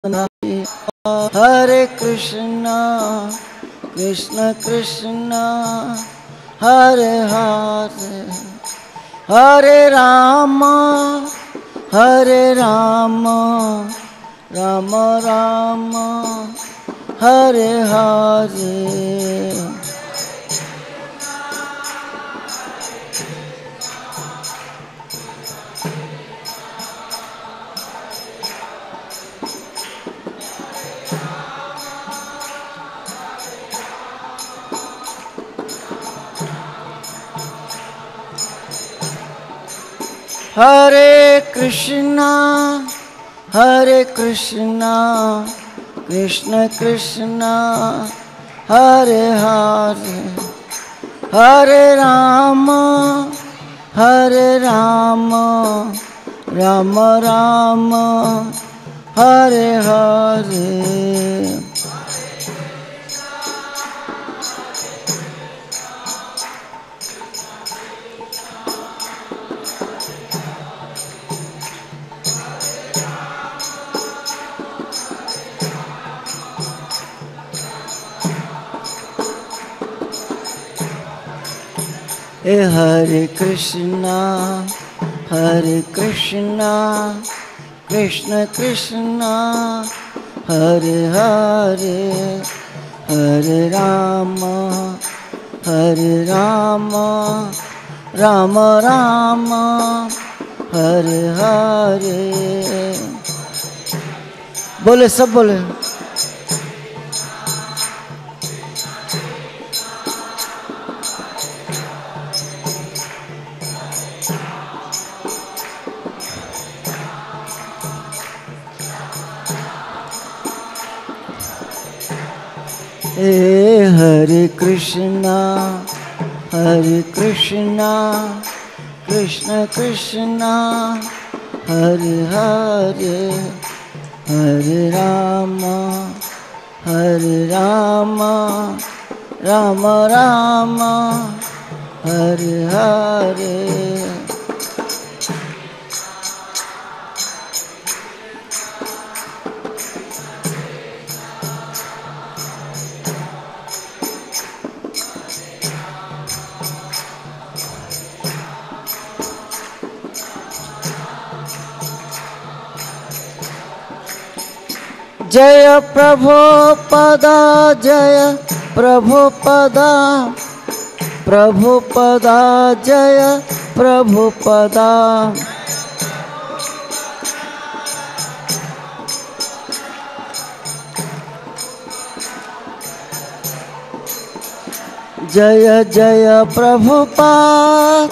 हरे कृष्णा कृष्ण कृष्णा हरे हरे हरे राम राम राम हरे हरे। हरे कृष्णा कृष्ण कृष्णा हरे हरे हरे राम राम राम हरे हरे। हरे कृष्णा कृष्ण कृष्णा हरे हरे हरे राम राम राम हरे हरे। बोले सब बोले। हरे कृष्णा कृष्ण कृष्णा हरे हरे हरे राम राम राम हरे हरे। जय प्रभुपदा जय प्रभुपदा जय प्रभुपदा। जय जय प्रभुपाद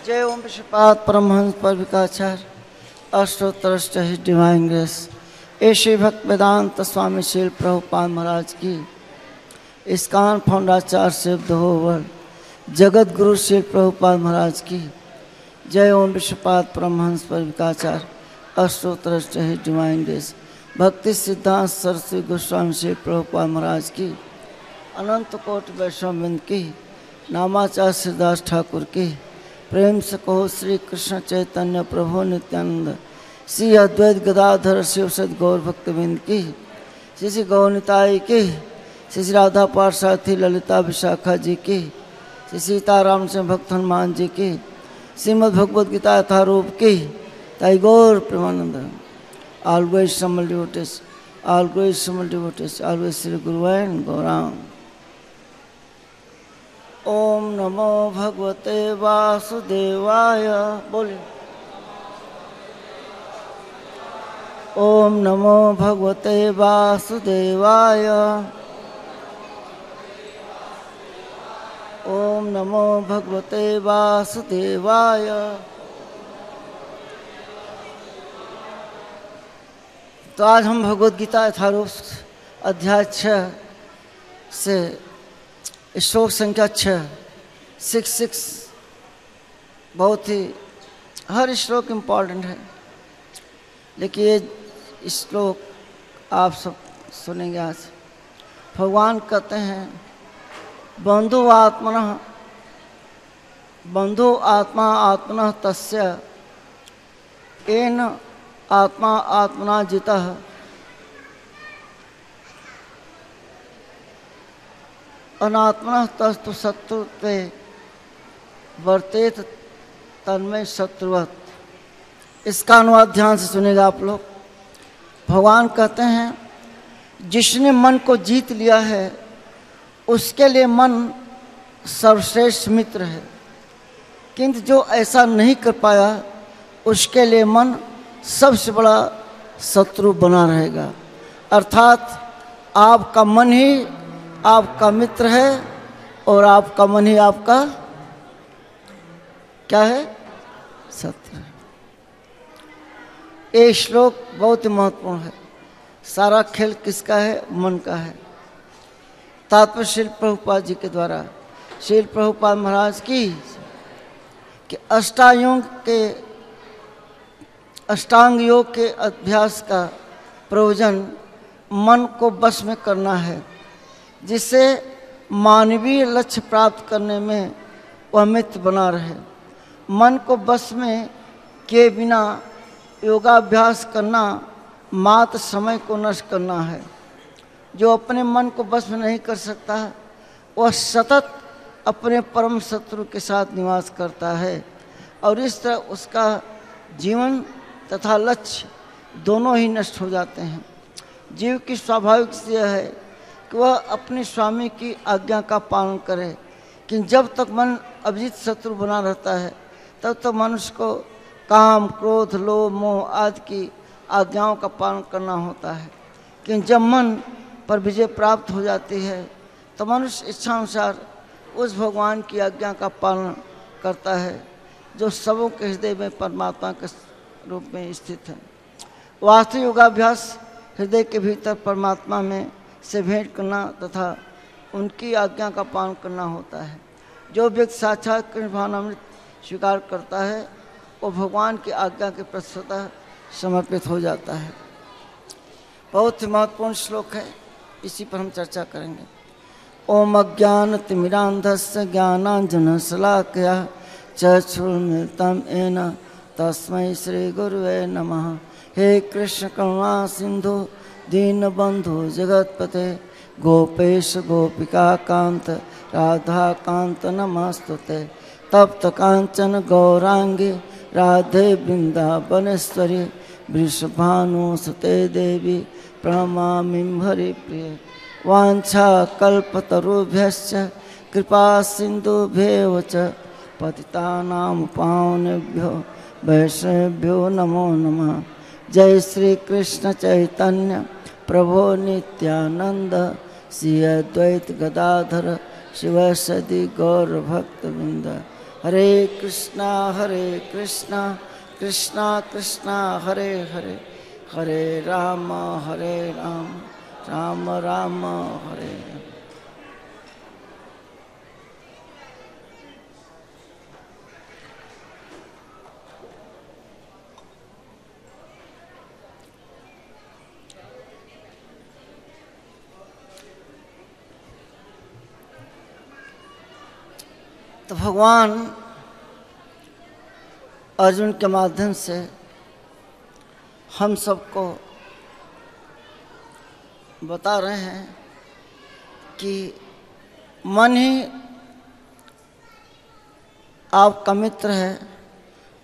जय ओम विश्वपाद परमहंस परविकाचार्य अष्टोत्तर his divine grace Shri Bhakti Vedanta Swami Shri Prabhupada महाराज की इस्कॉन फाउंडाचार्य सेव द होल वर्ल्ड जगत गुरु श्री प्रभुपाद महाराज की जय ओम विश्वपाद परमहंस परविकाचार्य अष्टोत्तर his divine grace Bhakti Siddhanta Saraswati Goswami Shri Prabhupada महाराज की अनंत कोटि वैष्णववृंद की नामाचार्य श्रीदास ठाकुर की प्रेम से कहो श्री कृष्ण चैतन्य प्रभु नित्यानंद श्री अद्वैत गदाधर शिव सद गौर भक्तविंद की श्री श्री गौनिताई की श्री श्री राधा पार्षार्थी ललिता विशाखा जी की श्री सीताराम सिंह भक्त हनुमान जी की श्रीमद् भगवद गीता यथारूप की ताई गौर प्रेमानंद ऑलवेज समल डिवोटीज ऑलवेज श्री गुरुवाइन गौरांग। ओम नमो भगवते वासुदेवाय बोले। ओम नमो भगवते वासुदेवाय ओम नमो भगवते वासुदेवाय। तो आज हम भगवद गीता यथारूप अध्याय 6 से श्लोक संख्या 6 बहुत ही हर श्लोक इम्पोर्टेंट है, लेकिन ये श्लोक आप सब सुनेंगे आज। भगवान कहते हैं बंधु आत्मा आत्मनः तस्य येन आत्मा आत्मना जितः अनात्मनः तस्तु शत्रुत्वे वर्तेत तन्मय शत्रुवत्। इसका अनुवाद ध्यान से सुनेगा आप लोग। भगवान कहते हैं जिसने मन को जीत लिया है उसके लिए मन सर्वश्रेष्ठ मित्र है, किंतु जो ऐसा नहीं कर पाया उसके लिए मन सबसे बड़ा शत्रु बना रहेगा। अर्थात आपका मन ही आपका मित्र है और आपका मन ही आपका क्या है? शत्रु है। ये श्लोक बहुत ही महत्वपूर्ण है। सारा खेल किसका है? मन का है। तात्पर्य श्रील प्रभुपाद जी के द्वारा श्रील प्रभुपाद महाराज की कि अष्टांग योग के अभ्यास का प्रयोजन मन को वश में करना है, जिससे मानवीय लक्ष्य प्राप्त करने में वह मित्र बना रहे। मन को वश में किए बिना योगाभ्यास करना मात्र समय को नष्ट करना है। जो अपने मन को वश में नहीं कर सकता वह सतत अपने परम शत्रु के साथ निवास करता है और इस तरह उसका जीवन तथा लक्ष्य दोनों ही नष्ट हो जाते हैं। जीव की स्वाभाविक यह है कि वह अपने स्वामी की आज्ञा का पालन करे, कि जब तक मन अभिजित शत्रु बना रहता है तब तक मनुष्य को काम, क्रोध, लोभ, मोह आदि की आज्ञाओं का पालन करना होता है। कि जब मन पर विजय प्राप्त हो जाती है तो मनुष्य इच्छानुसार उस भगवान की आज्ञा का पालन करता है जो सबों के हृदय में परमात्मा के रूप में स्थित है। वास्तविक योगाभ्यास हृदय के भीतर परमात्मा में से भेंट करना तथा उनकी आज्ञा का पालन करना होता है। जो व्यक्ति साक्षात कृष्ण भावनामृत स्वीकार करता है वो भगवान की आज्ञा के प्रति स्वतः समर्पित हो जाता है। बहुत ही महत्वपूर्ण श्लोक है, इसी पर हम चर्चा करेंगे। ओम अज्ञानतिमिरान्धस्य ज्ञानाञ्जनशलाकया चक्षुरुन्मिलितं येन तस्मै श्रीगुरुवे नमः। हे कृष्ण करुणा सिंधु दीनबंधु जगत्पते गोपेश गोपिका कांत राधा कांत नमस्तुते। तप्त कांचन गौरांगी राधे वृंदावनेश्वरी वृषभानुसुते देवी प्रणमामि हरिप्रिये। वाञ्छा कल्पतरुभ्यश्च कृपा सिन्धुभ्येव च पतितानां पावनेभ्यो वैष्णवेभ्यो नमो नमः। जय श्री कृष्ण चैतन्य प्रभो नित्यानंद श्री अद्वैत गदाधर शिवसदि गौर भक्तवृंद। हरे कृष्णा कृष्णा कृष्णा हरे हरे, हरे राम राम राम हरे हरे। तो भगवान अर्जुन के माध्यम से हम सबको बता रहे हैं कि मन ही आपका मित्र है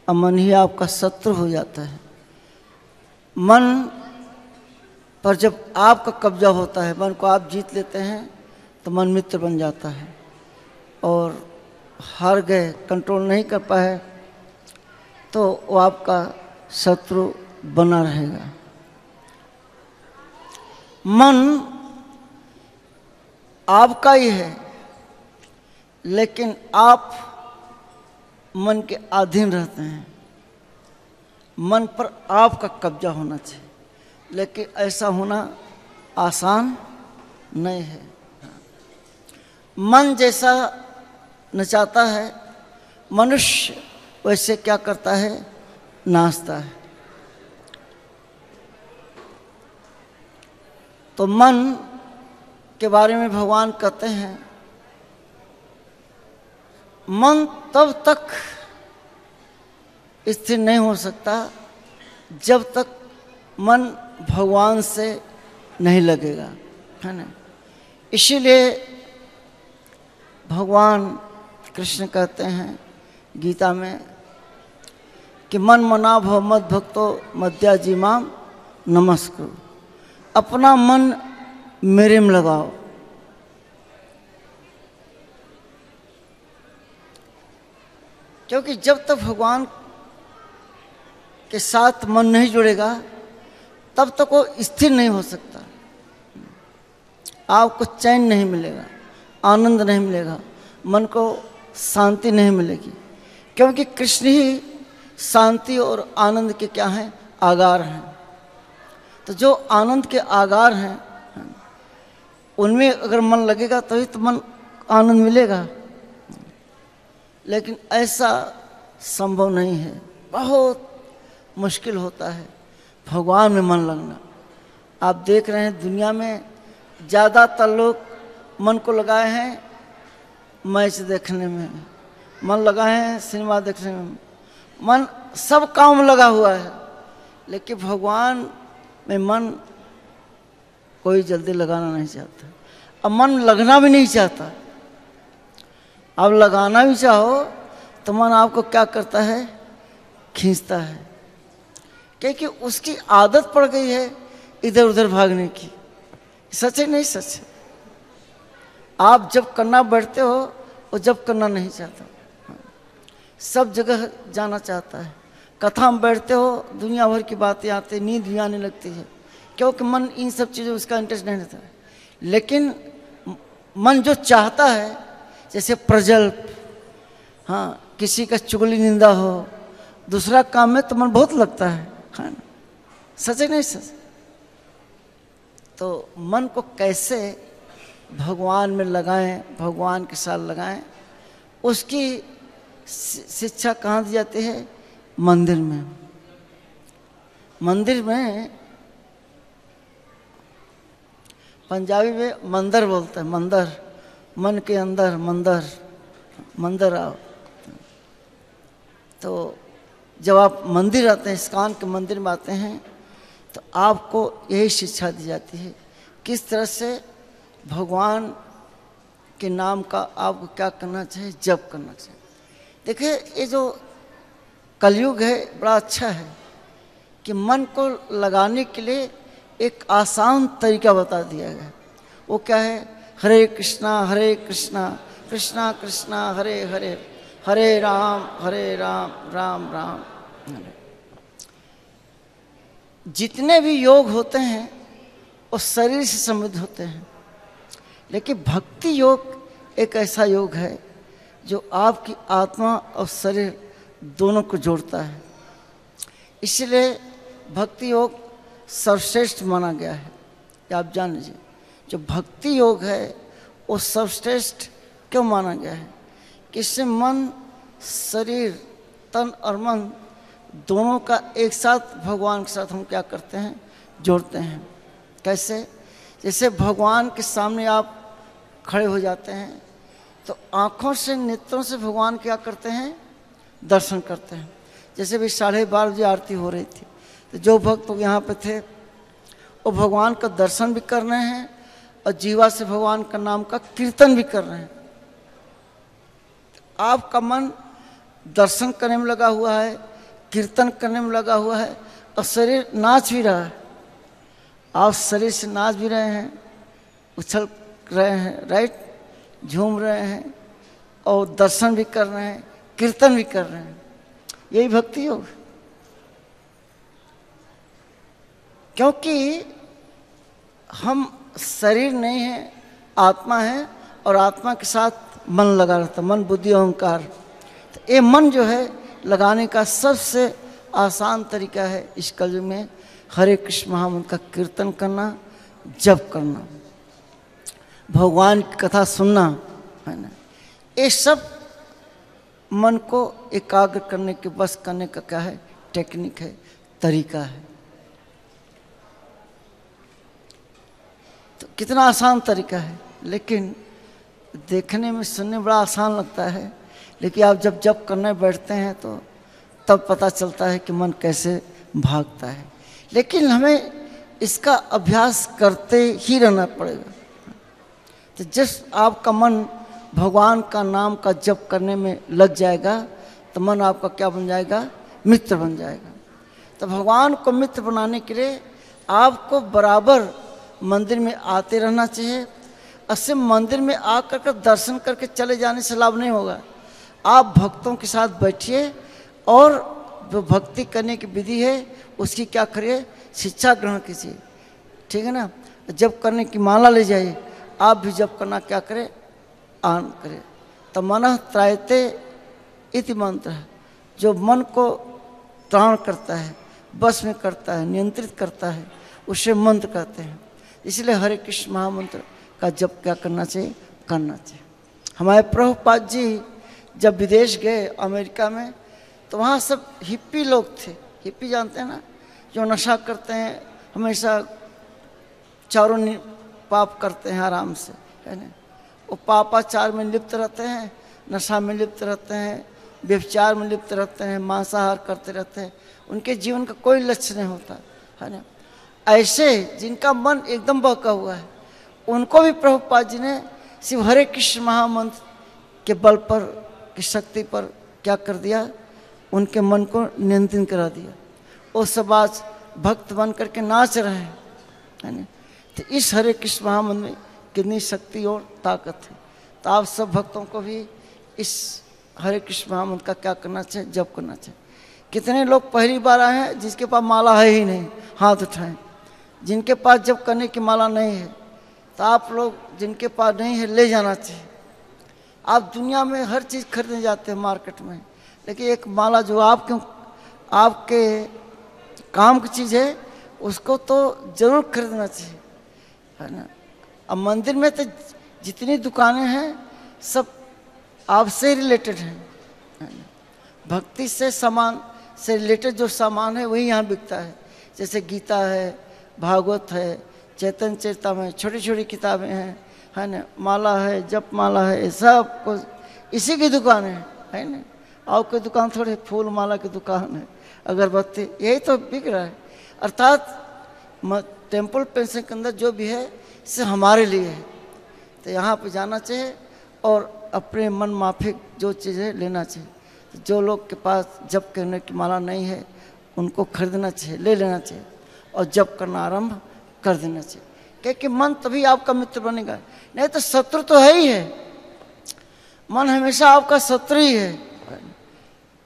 और मन ही आपका शत्रु हो जाता है। मन पर जब आपका कब्जा होता है, मन को आप जीत लेते हैं तो मन मित्र बन जाता है, और हार गए, कंट्रोल नहीं कर पाए तो वो आपका शत्रु बना रहेगा। मन आपका ही है, लेकिन आप मन के अधीन रहते हैं। मन पर आपका कब्जा होना चाहिए, लेकिन ऐसा होना आसान नहीं है। मन जैसा नचाता है, मनुष्य वैसे क्या करता है, नाचता है। तो मन के बारे में भगवान कहते हैं, मन तब तक स्थिर नहीं हो सकता जब तक मन भगवान से नहीं लगेगा, है ना। इसीलिए भगवान कृष्ण कहते हैं गीता में कि मन मना भव मद भक्तो मद्याजीमाम नमस्कुरु, अपना मन मेरे में लगाओ। क्योंकि जब तक भगवान के साथ मन नहीं जुड़ेगा तब तक वो स्थिर नहीं हो सकता। आपको चैन नहीं मिलेगा, आनंद नहीं मिलेगा, मन को शांति नहीं मिलेगी। क्योंकि कृष्ण ही शांति और आनंद के क्या हैं, आगार हैं। तो जो आनंद के आगार हैं उनमें अगर मन लगेगा तभी तो मन आनंद मिलेगा। लेकिन ऐसा संभव नहीं है, बहुत मुश्किल होता है भगवान में मन लगना। आप देख रहे हैं दुनिया में ज़्यादातर लोग मन को लगाए हैं मैच देखने में, मन लगाए हैं सिनेमा देखने में, मन सब काम में लगा हुआ है। लेकिन भगवान में मन कोई जल्दी लगाना नहीं चाहता। अब मन लगना भी नहीं चाहता। अब लगाना भी चाहो तो मन आपको क्या करता है, खींचता है। क्योंकि उसकी आदत पड़ गई है इधर उधर भागने की। सच है नहीं सच है? आप जब करना बैठते हो वो जब करना नहीं चाहता, सब जगह जाना चाहता है। कथा में बैठते हो दुनिया भर की बातें आती, नींद भी आने लगती है, क्योंकि मन इन सब चीज़ों उसका इंटरेस्ट नहीं रहता है। लेकिन मन जो चाहता है, जैसे प्रजल्प, हाँ, किसी का चुगली निंदा हो, दूसरा काम में तो मन बहुत लगता है ना। सच है नहीं सच? तो मन को कैसे भगवान में लगाएं, भगवान के साथ लगाएं, उसकी शिक्षा कहाँ दी जाती है? मंदिर में। मंदिर में पंजाबी में मंदिर बोलते हैं, मंदिर, मन के अंदर मंदिर, मंदिर आओ। तो जब आप मंदिर आते हैं, इस्कॉन के मंदिर में आते हैं, तो आपको यही शिक्षा दी जाती है किस तरह से भगवान के नाम का आपको क्या करना चाहिए, जप करना चाहिए। देखिए ये जो कलयुग है बड़ा अच्छा है कि मन को लगाने के लिए एक आसान तरीका बता दिया गया। वो क्या है? हरे कृष्णा कृष्णा कृष्णा हरे हरे, हरे राम राम राम हरे। जितने भी योग होते हैं वो शरीर से संबंधित होते हैं, लेकिन भक्ति योग एक ऐसा योग है जो आपकी आत्मा और शरीर दोनों को जोड़ता है। इसलिए भक्ति योग सर्वश्रेष्ठ माना गया है। ये आप जान लीजिए, जो भक्ति योग है वो सर्वश्रेष्ठ क्यों माना गया है कि इससे मन, शरीर, तन और मन दोनों का एक साथ भगवान के साथ हम क्या करते हैं, जोड़ते हैं। कैसे? जैसे भगवान के सामने आप खड़े हो जाते हैं तो आँखों से, नेत्रों से भगवान क्या करते हैं, दर्शन करते हैं। जैसे भी 12:30 बजे आरती हो रही थी तो जो भक्त लोग यहाँ पे थे वो भगवान का दर्शन भी कर रहे हैं और जीवा से भगवान का नाम का कीर्तन भी कर रहे हैं। आपका मन दर्शन करने में लगा हुआ है, कीर्तन करने में लगा हुआ है और शरीर नाच भी रहा है। आप शरीर से नाच भी रहे हैं, उछल रहे हैं, राइट, झूम रहे हैं और दर्शन भी कर रहे हैं, कीर्तन भी कर रहे हैं। यही भक्ति योग। क्योंकि हम शरीर नहीं है, आत्मा है और आत्मा के साथ मन लगा रहता, मन बुद्धि अहंकार। तो ये मन जो है लगाने का सबसे आसान तरीका है इस कलयुग में हरे कृष्ण महामंत्र का कीर्तन करना, जप करना, भगवान की कथा सुनना, है ना। ये सब मन को एकाग्र करने के बस करने का क्या है, टेक्निक है, तरीका है। तो कितना आसान तरीका है, लेकिन देखने में सुनने बड़ा आसान लगता है, लेकिन आप जब जप करने बैठते हैं तो तब पता चलता है कि मन कैसे भागता है। लेकिन हमें इसका अभ्यास करते ही रहना पड़ेगा। तो जिस आपका मन भगवान का नाम का जप करने में लग जाएगा तो मन आपका क्या बन जाएगा, मित्र बन जाएगा। तो भगवान को मित्र बनाने के लिए आपको बराबर मंदिर में आते रहना चाहिए। ऐसे मंदिर में आकर कर दर्शन करके चले जाने से लाभ नहीं होगा। आप भक्तों के साथ बैठिए और जो भक्ति करने की विधि है उसकी क्या करिए, शिक्षा ग्रहण कीजिए, ठीक है ना। जप करने की माला ले जाइए, आप भी जप करना क्या करें, आन करें। तो मनः त्रायते इति मंत्र है, जो मन को त्राण करता है, बस में करता है, नियंत्रित करता है, उसे मंत्र कहते हैं। इसलिए हरे कृष्ण महामंत्र का जप क्या करना चाहिए, करना चाहिए। हमारे प्रभुपाद जी जब विदेश गए अमेरिका में, तो वहाँ सब हिप्पी लोग थे। हिप्पी जानते हैं ना, जो नशा करते हैं, हमेशा चारों पाप करते हैं आराम से, है ना। वो पापाचार में लिप्त रहते हैं, नशा में लिप्त रहते हैं, व्यभिचार में लिप्त रहते हैं, मांसाहार करते रहते हैं। उनके जीवन का कोई लक्ष्य नहीं होता, है ना। ऐसे जिनका मन एकदम बहका हुआ है, उनको भी प्रभुपाद जी ने शिव हरे कृष्ण महामंत्र के बल पर, की शक्ति पर क्या कर दिया, उनके मन को नियंत्रण करा दिया। वो सब आज भक्त बन करके नाच रहे हैं, है ना। तो इस हरे कृष्ण महामंत्र में कितनी शक्ति और ताकत है। तो आप सब भक्तों को भी इस हरे कृष्ण महामंत्र का क्या करना चाहिए, जप करना चाहिए। कितने लोग पहली बार आए हैं जिसके पास माला है ही नहीं, हाथ उठाएं। जिनके पास जप करने की माला नहीं है, तो आप लोग जिनके पास नहीं है ले जाना चाहिए। आप दुनिया में हर चीज़ खरीदने जाते हैं मार्केट में, लेकिन एक माला जो आपके काम की चीज़ है, उसको तो जरूर खरीदना चाहिए, है ना। अब मंदिर में तो जितनी दुकानें हैं सब आपसे रिलेटेड हैं, है ना। भक्ति से सामान से रिलेटेड जो सामान है वही यहाँ बिकता है। जैसे गीता है, भागवत है, चैतन्य चरितामृत, छोटी छोटी किताबें हैं, है ना, माला है, जप माला है, सब कुछ इसी की दुकान है ना। और कोई दुकान थोड़ी, फूल माला की दुकान है, अगरबत्ती, यही तो बिक रहा है। अर्थात टेम्पल पेंशन के अंदर जो भी है से हमारे लिए है। तो यहाँ पे जाना चाहिए और अपने मन माफिक जो चीज़ें लेना चाहिए। तो जो लोग के पास जप करने की माला नहीं है उनको खरीदना चाहिए, ले लेना चाहिए और जप करना आरंभ कर देना चाहिए। क्योंकि मन तभी आपका मित्र बनेगा, नहीं तो शत्रु तो है ही है। मन हमेशा आपका शत्रु ही है।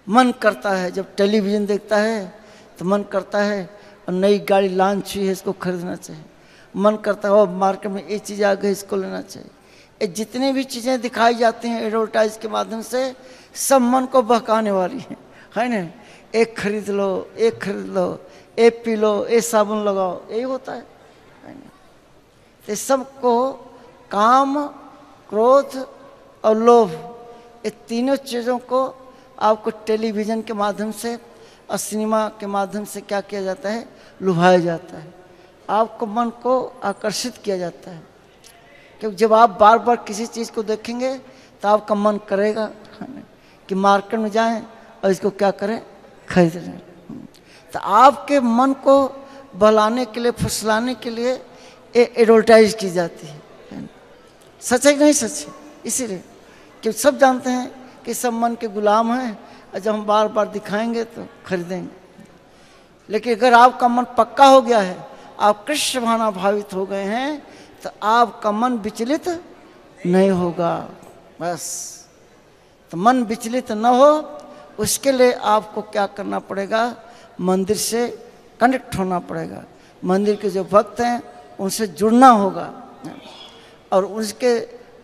मन करता है, जब टेलीविज़न देखता है तो मन करता है और नई गाड़ी लॉन्च हुई है इसको खरीदना चाहिए। मन करता है और मार्केट में ये चीज़ आ गई इसको लेना चाहिए। ये जितनी भी चीज़ें दिखाई जाती हैं एडवर्टाइज के माध्यम से, सब मन को बहकाने वाली हैं, है ना। एक खरीद लो, एक खरीद लो, एक पी लो, एक साबुन लगाओ, यही होता है ना। तो सबको काम, क्रोध और लोभ, ये तीनों चीज़ों को आपको टेलीविज़न के माध्यम से और सिनेमा के माध्यम से क्या किया जाता है, लुभाया जाता है। आपको मन को आकर्षित किया जाता है। क्योंकि जब आप बार बार किसी चीज़ को देखेंगे तो आपका मन करेगा कि मार्केट में जाएं और इसको क्या करें, खरीद लें। तो आपके मन को बहलाने के लिए, फुसलाने के लिए एडवर्टाइज की जाती है। सच है कि नहीं सच है? इसीलिए क्योंकि सब जानते हैं कि सब मन के गुलाम हैं और जब हम बार बार दिखाएंगे तो खरीदेंगे। लेकिन अगर आपका मन पक्का हो गया है, आप कृष्ण भावना भावित हो गए हैं, तो आपका मन विचलित नहीं होगा। बस तो मन विचलित न हो, उसके लिए आपको क्या करना पड़ेगा, मंदिर से कनेक्ट होना पड़ेगा। मंदिर के जो भक्त हैं उनसे जुड़ना होगा और उसके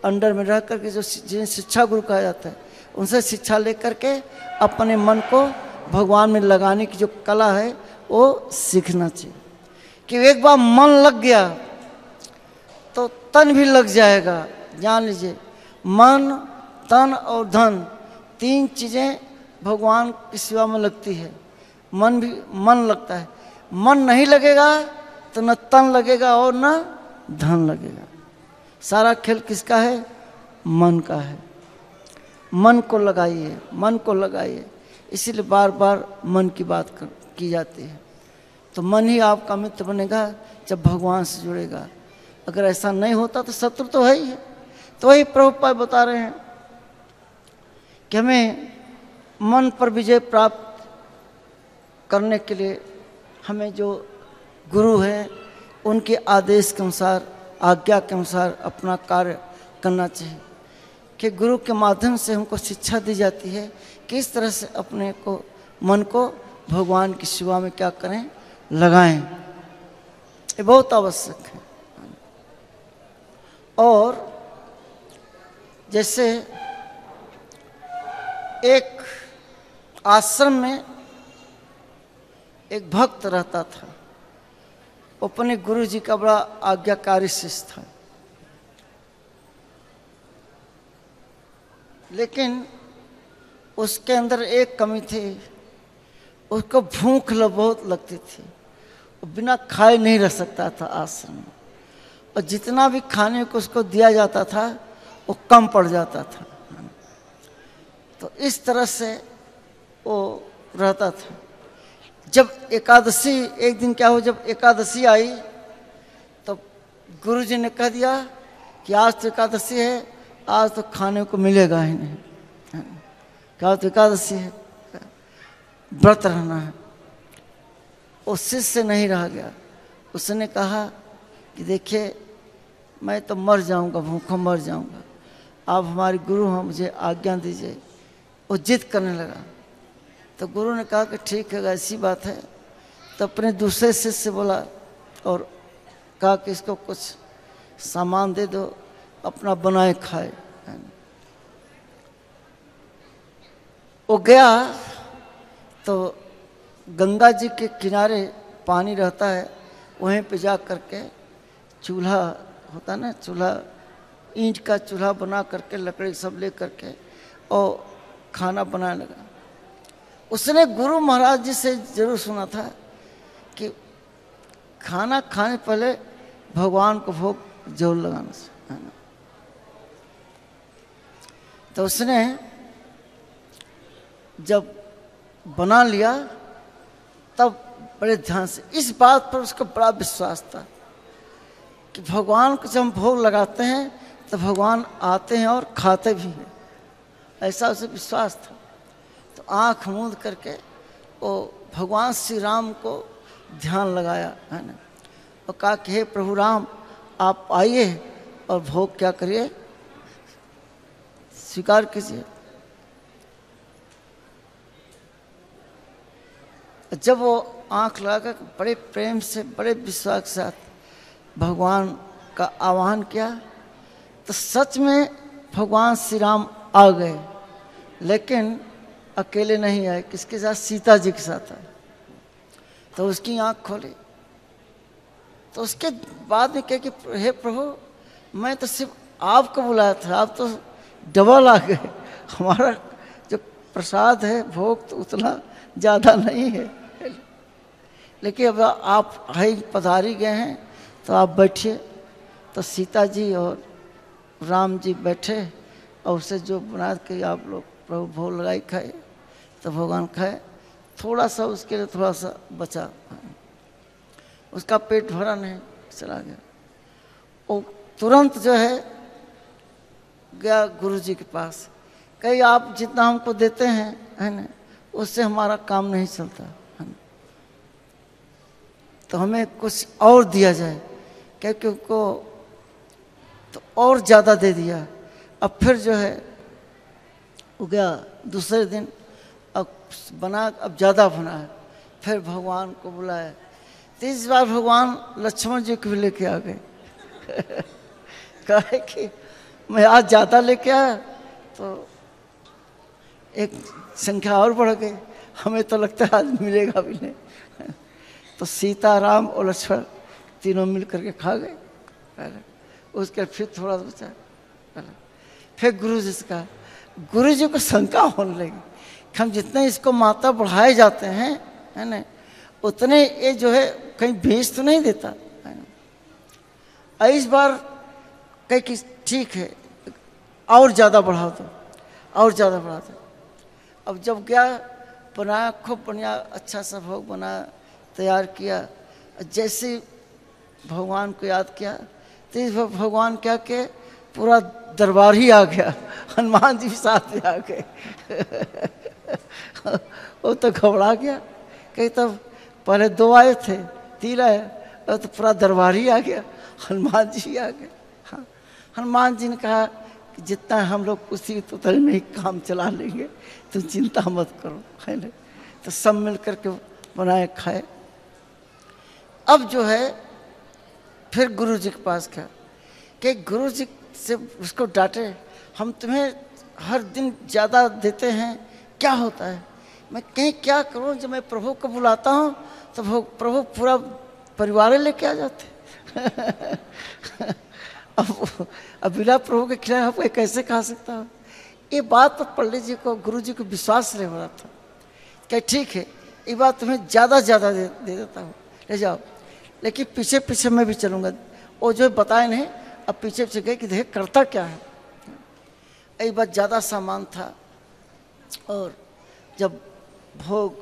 अंडर में रह करके जो जिन्हें शिक्षा गुरु कहा जाता है उनसे शिक्षा लेकर के अपने मन को भगवान में लगाने की जो कला है वो सीखना चाहिए। कि एक बार मन लग गया तो तन भी लग जाएगा। जान लीजिए, मन, तन और धन तीन चीज़ें भगवान की सेवा में लगती है। मन लगता है, मन नहीं लगेगा तो न तन लगेगा और न धन लगेगा। सारा खेल किसका है? मन का है। मन को लगाइए, मन को लगाइए। इसीलिए बार बार मन की बात की जाती है। तो मन ही आपका मित्र बनेगा जब भगवान से जुड़ेगा। अगर ऐसा नहीं होता तो शत्रु तो है ही है। तो वही प्रभुपाद बता रहे हैं कि हमें मन पर विजय प्राप्त करने के लिए हमें जो गुरु हैं उनके आदेश के अनुसार, आज्ञा के अनुसार अपना कार्य करना चाहिए। कि गुरु के माध्यम से हमको शिक्षा दी जाती है किस तरह से अपने को, मन को भगवान की सेवा में क्या करें, लगाएं। ये बहुत आवश्यक है। और जैसे एक आश्रम में एक भक्त रहता था, अपने गुरु जी का बड़ा आज्ञाकारी शिष्य था। लेकिन उसके अंदर एक कमी थी, उसको भूख बहुत लगती थी। वो बिना खाए नहीं रह सकता था आश्रम में, और जितना भी खाने को उसको दिया जाता था वो कम पड़ जाता था। तो इस तरह से वो रहता था। जब एकादशी, एक दिन क्या हो, जब एकादशी आई तो गुरु जी ने कह दिया कि आज तो एकादशी है, आज तो खाने को मिलेगा ही नहीं। क्या तो एकादशी है, व्रत रहना है। वो शिष्य नहीं रह गया। उसने कहा कि देखिए मैं तो मर जाऊंगा, भूखा मर जाऊंगा, आप हमारे गुरु हैं, मुझे आज्ञा दीजिए। वो जिद करने लगा। तो गुरु ने कहा कि ठीक है, ऐसी बात है। तो अपने दूसरे शिष्य से बोला और कहा कि इसको कुछ सामान दे दो, अपना बनाए खाए। वो गया तो गंगा जी के किनारे पानी रहता है, वहीं पे जा करके चूल्हा होता ना, चूल्हा ईंट का चूल्हा बना करके लकड़ी सब ले करके और खाना बनाने लगा। उसने गुरु महाराज जी से जरूर सुना था कि खाना खाने पहले भगवान को भोग जरूर लगाना है ना। तो उसने जब बना लिया तब बड़े ध्यान से, इस बात पर उसको बड़ा विश्वास था कि भगवान को जब हम भोग लगाते हैं तो भगवान आते हैं और खाते भी हैं, ऐसा उसे विश्वास था। तो आँख मूंद करके वो भगवान श्री राम को ध्यान लगाया है ना, और कहा कि हे प्रभु राम, आप आइए और भोग क्या करिए, स्वीकार कीजिए। जब वो आँख लगाकर बड़े प्रेम से, बड़े विश्वास के साथ भगवान का आह्वान किया तो सच में भगवान श्री राम आ गए। लेकिन अकेले नहीं आए, किसके साथ? सीता जी के साथ आए। तो उसकी आँख खोली तो उसके बाद में कहे कि हे प्रभु, मैं तो सिर्फ आपको बुलाया था, आप तो डबल आ गए। हमारा जो प्रसाद है, भोग तो उतना ज़्यादा नहीं है, लेकिन अब आप ही पधारी गए हैं तो आप बैठिए। तो सीता जी और राम जी बैठे और उसे जो बना के आप लोग प्रभु भोग लगाई खाए। तो भगवान खाए, थोड़ा सा उसके लिए थोड़ा सा बचा, उसका पेट भरा नहीं, चला गया। वो तुरंत जो है गया गुरु जी के पास, कही आप जितना हमको देते हैं है ना, उससे हमारा काम नहीं चलता है ना, तो हमें कुछ और दिया जाए। क्योंकि उनको तो और ज़्यादा दे दिया। अब फिर जो है वो गया दूसरे दिन, अब बना, अब ज़्यादा बना है, फिर भगवान को बुलाया। तीस बार भगवान लक्ष्मण जी को भी लेके आ गए। कहा कि मैं आज ज़्यादा लेके आया तो एक संख्या और बढ़ गई, हमें तो लगता है आज मिलेगा भी नहीं। तो सीता, राम और लक्ष्मण तीनों मिल करके खा गए पहले। उसके फिर थोड़ा बचा पहले। फिर गुरु जी से कहा, गुरु जी को शंका होने लगी कि हम जितने इसको मात्रा बढ़ाए जाते हैं, है ना, उतने ये जो है कहीं भेज तो नहीं देता, है ना। इस बार कहीं कि ठीक है और ज़्यादा बढ़ा दो, और ज़्यादा बढ़ा दो। अब जब गया बनाया, खूब बढ़िया अच्छा सा भोग बनाया, तैयार किया। जैसे भगवान को याद किया तो इस भगवान क्या के पूरा दरबार ही आ गया, हनुमान जी साथ में आ गए। वो तो घबरा गया, कहीं तब पहले 2 आए थे, 3 आए, और तो पूरा दरबार ही आ गया, हनुमान जी आ गए। हाँ, हनुमान जी ने कहा कि जितना हम लोग उसी उतने में ही काम चला लेंगे, तुम चिंता मत करो, है ना। तो सब मिल करके बनाए खाए। अब जो है फिर गुरु जी के पास गया कि गुरु जी से उसको डांटे, हम तुम्हें हर दिन ज़्यादा देते हैं, क्या होता है, मैं कहीं क्या करूं, जब मैं प्रभु को बुलाता हूं तो प्रभु पूरा परिवार लेके आ जाते। अब बिना प्रभु के खिलाए आप कैसे खा सकता हूँ। ये बात तो पंडित जी को, गुरु जी को विश्वास नहीं हो रहा था कि ठीक है ये बात तुम्हें ज़्यादा दे देता हूँ, ले जाओ, लेकिन पीछे पीछे मैं भी चलूँगा। वो जो बताए नहीं, अब पीछे पीछे गए कि देख करता क्या है। एक बार ज़्यादा सामान था और जब भोग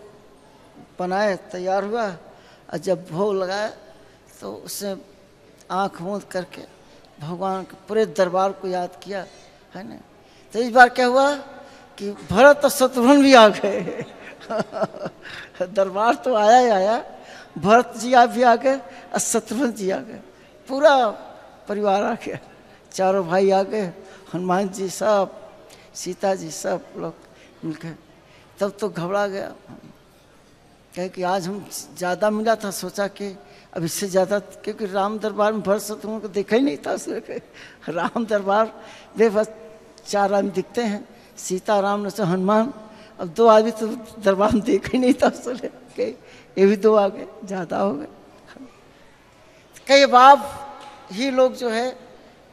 बनाए तैयार हुआ और जब भोग लगाया तो उसने आँख मूंद करके भगवान के पूरे दरबार को याद किया, है ना। तो इस बार क्या हुआ कि भरत और शत्रुघ्न भी आ गए। दरबार तो आया ही आया, भरत जी भी आ गए और शत्रुघ्न जी आ गए, पूरा परिवार आ गया, चारों भाई आ गए, हनुमान जी सब, सीता जी सब लोग मिलकर। तब तो घबरा गया, कहे कि आज हम ज़्यादा मिला था, सोचा कि अब इससे ज़्यादा, क्योंकि राम दरबार में भरत शत्रुघ्न को देखा ही नहीं था उसने। राम दरबार में बस 4 आदमी दिखते हैं, सीता राम न हनुमान, अब 2 आदमी तो दरबार में देखा ही नहीं था उसने, ये भी 2 आ गए, ज़्यादा हो गए। कई बाप ही लोग जो है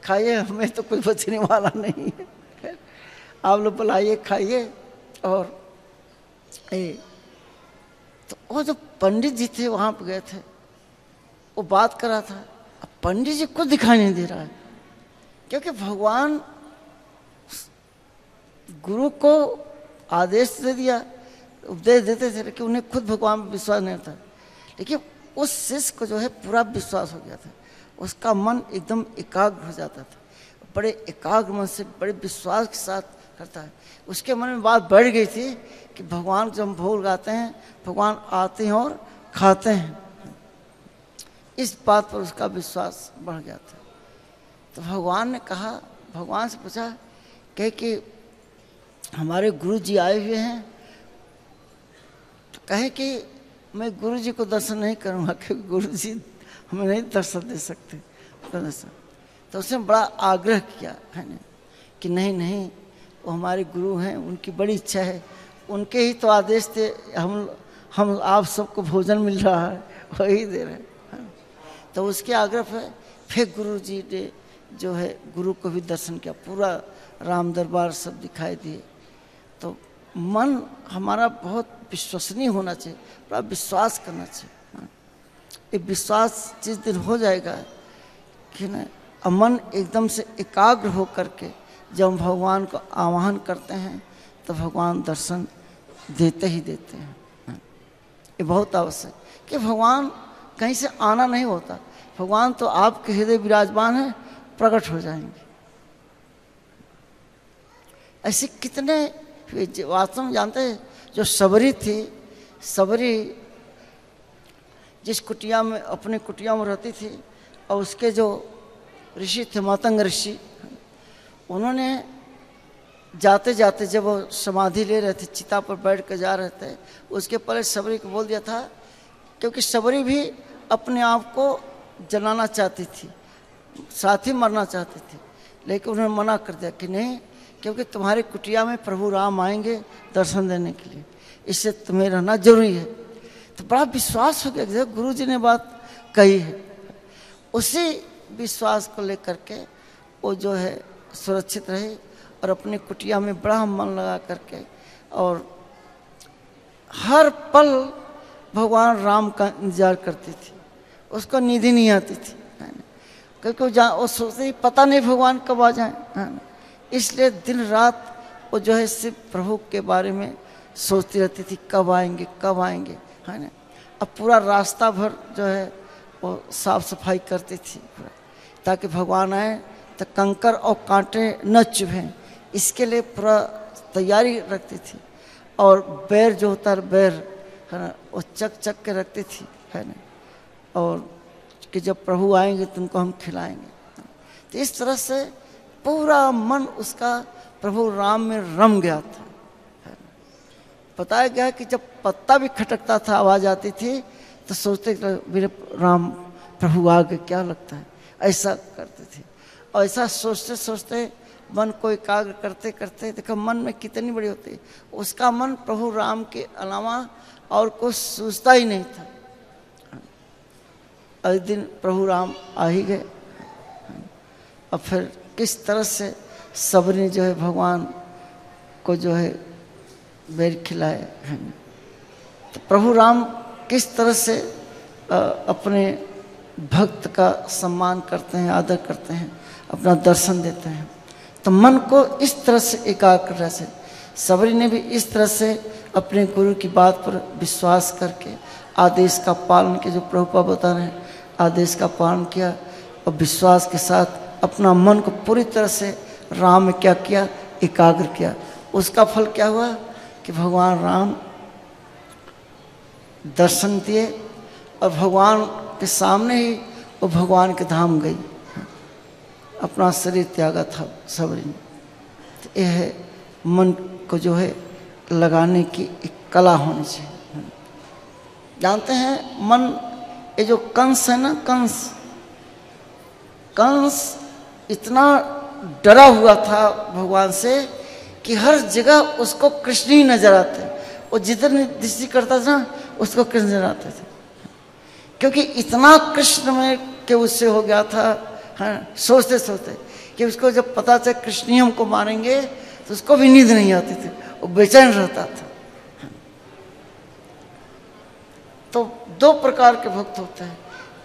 खाइए, हमें तो कोई बचने वाला नहीं है, आप लोग बुलाइए खाइए। और तो वो जो पंडित जी थे वहाँ पर गए थे, वो बात कर रहा था, अब पंडित जी को दिखाई नहीं दे रहा है, क्योंकि भगवान गुरु को आदेश दे दिया, उपदेश देते थे, लेकिन उन्हें खुद भगवान पर विश्वास नहीं था। लेकिन उस शिष्य को जो है पूरा विश्वास हो गया था, उसका मन एकदम एकाग्र हो जाता था, बड़े एकाग्र मन से बड़े विश्वास के साथ करता है। उसके मन में बात बढ़ गई थी कि भगवान जब हम भोग लगाते हैं, भगवान आते हैं और खाते हैं, इस बात पर उसका विश्वास बढ़ गया था। तो भगवान ने कहा, भगवान से पूछा कि हमारे गुरु जी आए हुए हैं, तो कहे कि मैं गुरु जी को दर्शन नहीं करूँगा, क्योंकि गुरु जी हमें नहीं दर्शन दे सकते दर्शन। तो उसने बड़ा आग्रह किया, है ना, कि नहीं वो हमारे गुरु हैं, उनकी बड़ी इच्छा है, उनके ही तो आदेश थे, हम आप सबको भोजन मिल रहा है, वही दे रहे हैं। तो उसके आग्रह पर फिर गुरु जी ने जो है गुरु को भी दर्शन किया, पूरा राम दरबार सब दिखाई दिए। तो मन हमारा बहुत विश्वसनीय होना चाहिए, बड़ा विश्वास करना चाहिए। ये विश्वास जिस दिन हो जाएगा कि ना, मन एकदम से एकाग्र हो करके जब हम भगवान को आवाहन करते हैं तो भगवान दर्शन देते ही देते हैं। ये बहुत आवश्यक कि भगवान कहीं से आना नहीं होता, भगवान तो आपके हृदय विराजमान है, प्रकट हो जाएंगे। ऐसे कितने वास्तव में जानते हैं, जो सबरी थी, सबरी जिस कुटिया में, अपने कुटिया में रहती थी, और उसके जो ऋषि थे, मातंग ऋषि, उन्होंने जाते जाते जब वो समाधि ले रहे थे, चिता पर बैठ कर जा रहे थे, उसके पहले सबरी को बोल दिया था, क्योंकि सबरी भी अपने आप को जलाना चाहती थी, साथ ही मरना चाहती थी, लेकिन उन्होंने मना कर दिया कि नहीं, क्योंकि तुम्हारी कुटिया में प्रभु राम आएंगे दर्शन देने के लिए, इससे तुम्हें रहना जरूरी है। तो बड़ा विश्वास हो गया, गुरु जी ने बात कही है, उसी विश्वास को लेकर के वो जो है सुरक्षित रहे और अपने कुटिया में बड़ा मन लगा करके और हर पल भगवान राम का इंतजार करती थी। उसको नींद ही नहीं आती थी, है ना, क्योंकि वो सोचते ही पता नहीं भगवान कब आ जाए, है ना। इसलिए दिन रात वो जो है सिर्फ प्रभु के बारे में सोचती रहती थी, कब आएंगे कब आएंगे, है ना। अब पूरा रास्ता भर जो है वो साफ सफाई करती थी ताकि भगवान आए तो कंकर और कांटे न चुभें, इसके लिए पूरा तैयारी रखती थी। और बैर जो होता है बैर, है ना, वो चक चक के रखती थी, है ना, और कि जब प्रभु आएंगे तुमको हम खिलाएंगे। तो इस तरह से पूरा मन उसका प्रभु राम में रम गया था। बताया गया कि जब पत्ता भी खटकता था, आवाज आती थी, तो सोचते मेरे राम प्रभु आ गए, क्या लगता है, ऐसा करते थे। और ऐसा सोचते सोचते मन को एकाग्र करते करते देखो मन में कितनी बड़ी होती है, उसका मन प्रभु राम के अलावा और कुछ सोचता ही नहीं था। एक दिन प्रभु राम आ ही गए। और फिर किस तरह से सबने जो है भगवान को जो है बेर खिलाए, तो प्रभु राम किस तरह से अपने भक्त का सम्मान करते हैं, आदर करते हैं, अपना दर्शन देते हैं। तो मन को इस तरह से एकाग्र करने से सबरी ने भी इस तरह से अपने गुरु की बात पर विश्वास करके आदेश का पालन किया, जो प्रभुपाद बता रहे हैं, आदेश का पालन किया और विश्वास के साथ अपना मन को पूरी तरह से राम में क्या किया, एकाग्र किया। उसका फल क्या हुआ कि भगवान राम दर्शन दिए और भगवान के सामने ही वो भगवान के धाम गई, अपना शरीर त्यागा था सबरी ने। तो यह है मन को जो है लगाने की एक कला होनी चाहिए। जानते हैं मन, ये जो कंस है ना, कंस इतना डरा हुआ था भगवान से कि हर जगह उसको कृष्ण ही नजर आते। वो जिधर दृष्टि करता था उसको कृष्ण नजर आते थे, क्योंकि इतना कृष्ण में के उससे हो गया था, हाँ, सोचते सोचते कि उसको जब पता चला कृष्ण ही हमको मारेंगे तो उसको भी नींद नहीं आती थी, वो बेचैन रहता था। तो दो प्रकार के भक्त होते हैं,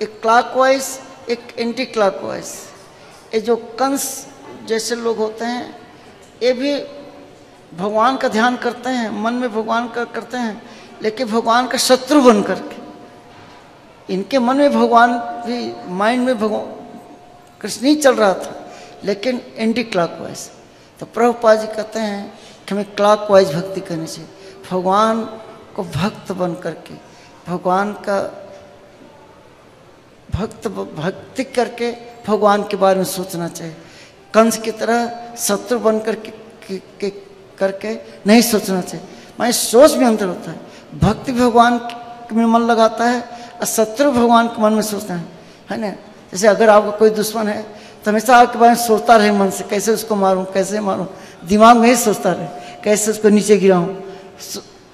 एक क्लॉकवाइज, एक एंटी क्लॉकवाइज। ये जो कंस जैसे लोग होते हैं ये भी भगवान का ध्यान करते हैं, मन में भगवान का करते हैं, लेकिन भगवान का शत्रु बन करके। इनके मन में भगवान भी, माइंड में भगवान कृष्ण ही चल रहा था, लेकिन एंटी क्लॉकवाइज। तो प्रभुपाद जी कहते हैं कि हमें क्लॉकवाइज भक्ति करनी चाहिए, भगवान को भक्त बन करके, भगवान का भक्ति करके भगवान के बारे में सोचना चाहिए। कंस की तरह शत्रु बन करके नहीं सोचना चाहिए। माने सोच में अंतर होता है, भक्ति भगवान में मन लगाता है और शत्रु भगवान के मन में सोचता है ना। जैसे अगर आपका कोई दुश्मन है तो हमेशा आपके बारे में सोचता रहे मन से, कैसे उसको मारूं, कैसे मारूं, दिमाग में ही सोचता रहे, कैसे उसको नीचे गिराऊं।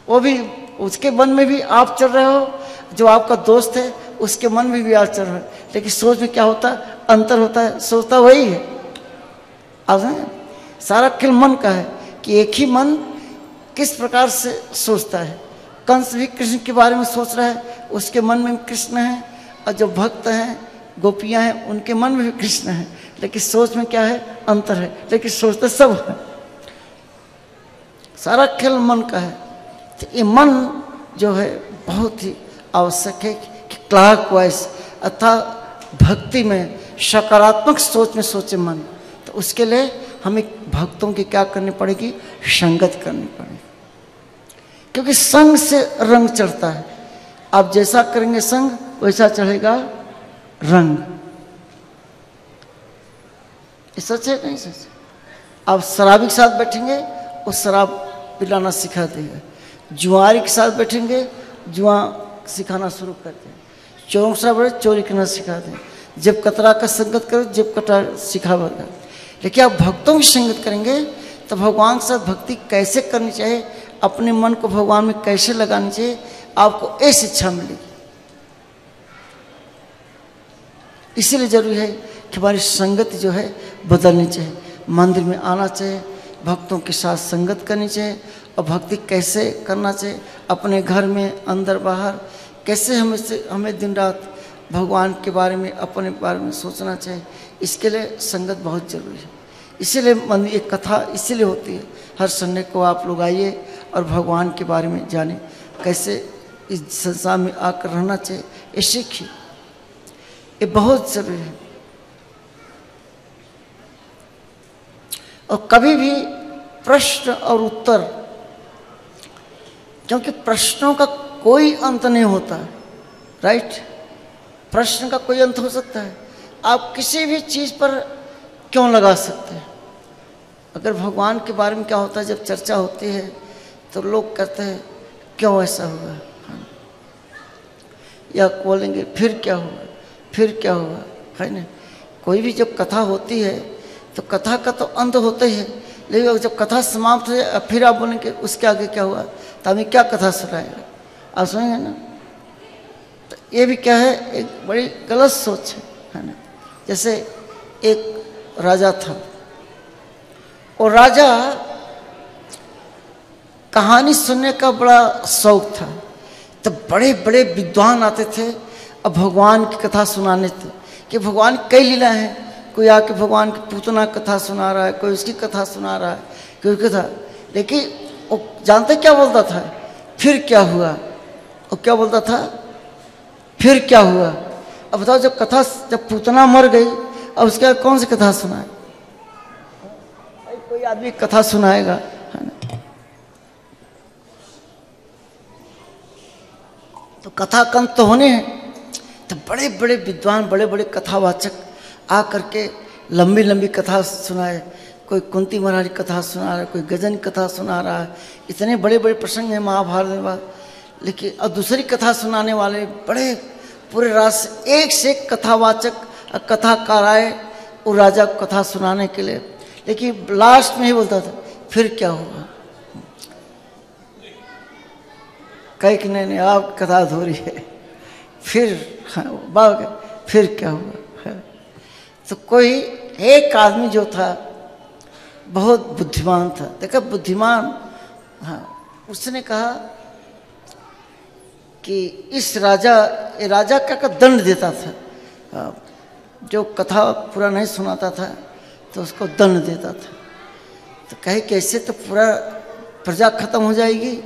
वो भी, उसके मन में भी आप चल रहे हो, जो आपका दोस्त है उसके मन में भी आप चल रहे हो, लेकिन सोच में क्या होता है, अंतर होता है, सोचता वही है। आप सारा खेल मन का है कि एक ही मन किस प्रकार से सोचता है। कंस भी कृष्ण के बारे में सोच रहा है, उसके मन में कृष्ण है, और जो भक्त हैं, गोपियां हैं, उनके मन में भी कृष्ण है, लेकिन सोच में क्या है, अंतर है, लेकिन सोचते सब है। सारा खेल मन का है। तो ये मन जो है बहुत ही आवश्यक है कि क्लॉकवाइज अर्थात भक्ति में सकारात्मक सोच में सोचे मन। तो उसके लिए हमें भक्तों की क्या करनी पड़ेगी, संगत करनी पड़ेगी, क्योंकि संग से रंग चढ़ता है। आप जैसा करेंगे संग वैसा चढ़ेगा रंग। ये सच है नहीं सच? आप शराबी के साथ बैठेंगे वो शराब पिलाना सिखा देगा, जुआरी के साथ बैठेंगे जुआ सिखाना शुरू कर दें, चोरों के साथ बैठे चोरी करना सिखा दें, जब कतरा का संगत करो जब कतरा सिखावेगा। लेकिन आप भक्तों की संगत करेंगे तो भगवान के साथ भक्ति कैसे करनी चाहिए, अपने मन को भगवान में कैसे लगानी चाहिए, आपको ये शिक्षा मिलेगी। इसीलिए जरूरी है कि हमारी संगति जो है बदलनी चाहिए। मंदिर में आना चाहिए, भक्तों के साथ संगत करनी चाहिए और भक्ति कैसे करना चाहिए, अपने घर में अंदर बाहर कैसे हमें दिन रात भगवान के बारे में अपने बारे में सोचना चाहिए। इसके लिए संगत बहुत जरूरी है। इसीलिए मंदिर एक कथा इसीलिए होती है, हर संडे को आप लोग आइए और भगवान के बारे में जाने, कैसे इस संसार में आकर रहना चाहिए, ये सीखिए, ये बहुत जरूरी है। और कभी भी प्रश्न और उत्तर, क्योंकि प्रश्नों का कोई अंत नहीं होता, राइट। प्रश्न का कोई अंत हो सकता है, आप किसी भी चीज़ पर क्यों लगा सकते हैं। अगर भगवान के बारे में क्या होता है, जब चर्चा होती है तो लोग कहते हैं क्यों ऐसा हुआ, या बोलेंगे फिर क्या हुआ, फिर क्या हुआ, है ना। कोई भी जब कथा होती है तो कथा का तो अंत होता ही है, लेकिन जब कथा समाप्त हो फिर आप बोलेंगे उसके आगे क्या हुआ, तो हमें क्या कथा सुनाएगा, आप सुनेंगे ना। तो ये भी क्या है, एक बड़ी गलत सोच है ना। जैसे एक राजा था, और राजा कहानी सुनने का बड़ा शौक था, तो बड़े बड़े विद्वान आते थे और भगवान की कथा सुनाने थे कि भगवान कई लीला हैं। कोई आके भगवान की पूतना कथा सुना रहा है, कोई उसकी कथा सुना रहा है, कोई कथा। लेकिन वो जानते क्या बोलता था, फिर क्या हुआ। वो क्या बोलता था, फिर क्या हुआ। अब बताओ, जब पूतना मर गई, अब उसके बाद कौन सी कथा सुनाए। कोई आदमी कथा सुनाएगा, है ना। तो कथा कंत तो होने हैं। तो बड़े बड़े विद्वान, बड़े बड़े कथावाचक आ करके लंबी लंबी कथा सुनाए। कोई कुंती महाराज की कथा सुना रहा है, कोई गजन की कथा सुना रहा है। इतने बड़े बड़े प्रसंग हैं महाभारत में। लेकिन और दूसरी कथा सुनाने वाले बड़े पूरे रास एक से एक कथावाचक कथाकार आए वो राजा को कथा सुनाने के लिए। लेकिन लास्ट में ही बोलता था फिर क्या हुआ। कहीं कि नहीं आप कथा अधूरी है, फिर फिर क्या हुआ। तो कोई एक आदमी जो था बहुत बुद्धिमान था, देखा बुद्धिमान, हाँ, उसने कहा कि इस राजा का दंड देता था। जो कथा पूरा नहीं सुनाता था तो उसको दंड देता था। तो कहे कैसे तो पूरा प्रजा खत्म हो जाएगी